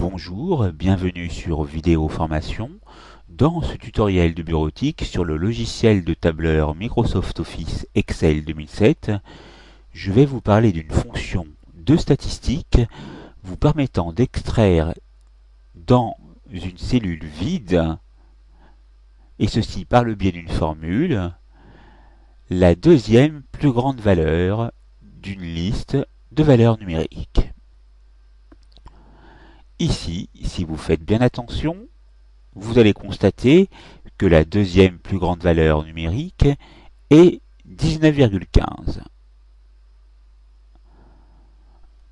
Bonjour, bienvenue sur Vidéo Formation. Dans ce tutoriel de bureautique sur le logiciel de tableur Microsoft Office Excel 2007, je vais vous parler d'une fonction de statistique vous permettant d'extraire dans une cellule vide, et ceci par le biais d'une formule, la deuxième plus grande valeur d'une liste de valeurs numériques. Ici, si vous faites bien attention, vous allez constater que la deuxième plus grande valeur numérique est 19,15.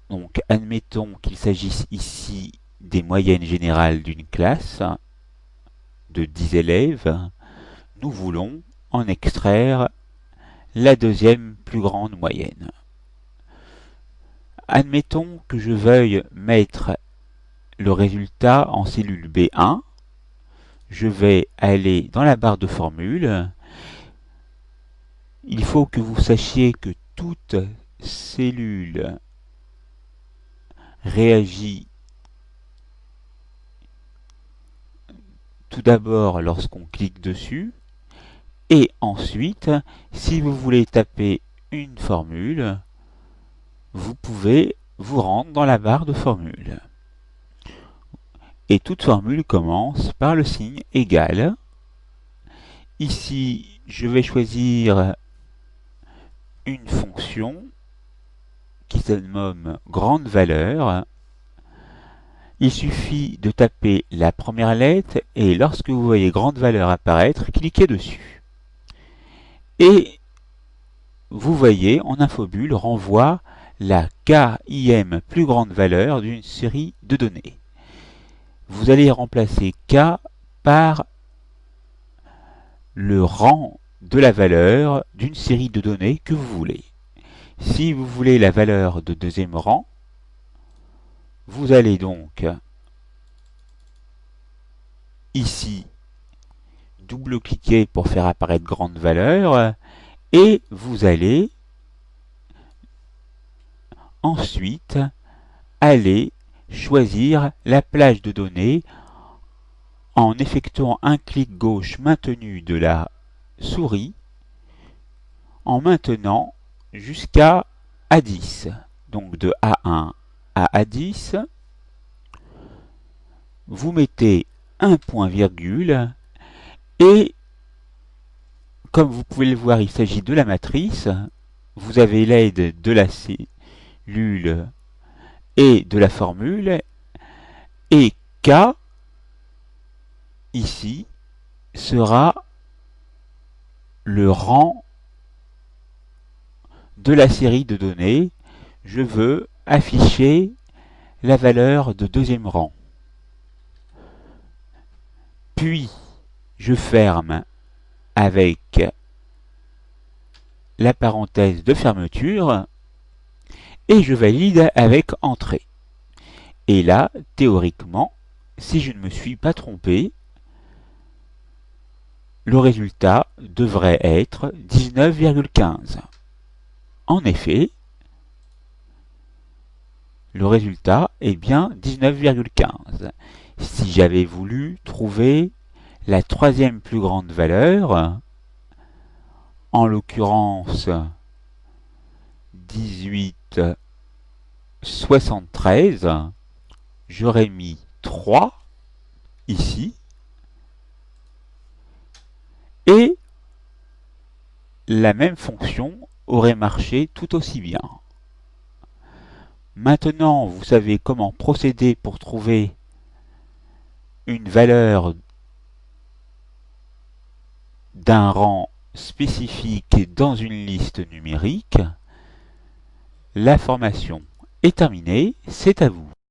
Donc, admettons qu'il s'agisse ici des moyennes générales d'une classe de 10 élèves. Nous voulons en extraire la deuxième plus grande moyenne. Admettons que je veuille mettre le résultat en cellule B1. Je vais aller dans la barre de formule. Il faut que vous sachiez que toute cellule réagit tout d'abord lorsqu'on clique dessus, et ensuite, si vous voulez taper une formule, vous pouvez vous rendre dans la barre de formule. Et toute formule commence par le signe égal. Ici, je vais choisir une fonction qui se nomme grande valeur. Il suffit de taper la première lettre et lorsque vous voyez grande valeur apparaître, cliquez dessus. Et vous voyez, en infobulle renvoie la KIM plus grande valeur d'une série de données. Vous allez remplacer K par le rang de la valeur d'une série de données que vous voulez. Si vous voulez la valeur de deuxième rang, vous allez donc ici double-cliquer pour faire apparaître grande valeur et vous allez ensuite aller choisir la plage de données en effectuant un clic gauche maintenu de la souris en maintenant jusqu'à A10. Donc de A1 à A10, vous mettez un point virgule et comme vous pouvez le voir, il s'agit de la matrice. Vous avez l'aide de la cellule et de la formule, et K ici sera le rang de la série de données. Je veux afficher la valeur de deuxième rang. Puis je ferme avec la parenthèse de fermeture et je valide avec entrée. Et là, théoriquement, si je ne me suis pas trompé, le résultat devrait être 19,15. En effet, le résultat est bien 19,15. Si j'avais voulu trouver la troisième plus grande valeur, en l'occurrence 18,73, j'aurais mis 3 ici, et la même fonction aurait marché tout aussi bien. Maintenant, vous savez comment procéder pour trouver une valeur d'un rang spécifique dans une liste numérique. La formation est terminée, c'est à vous.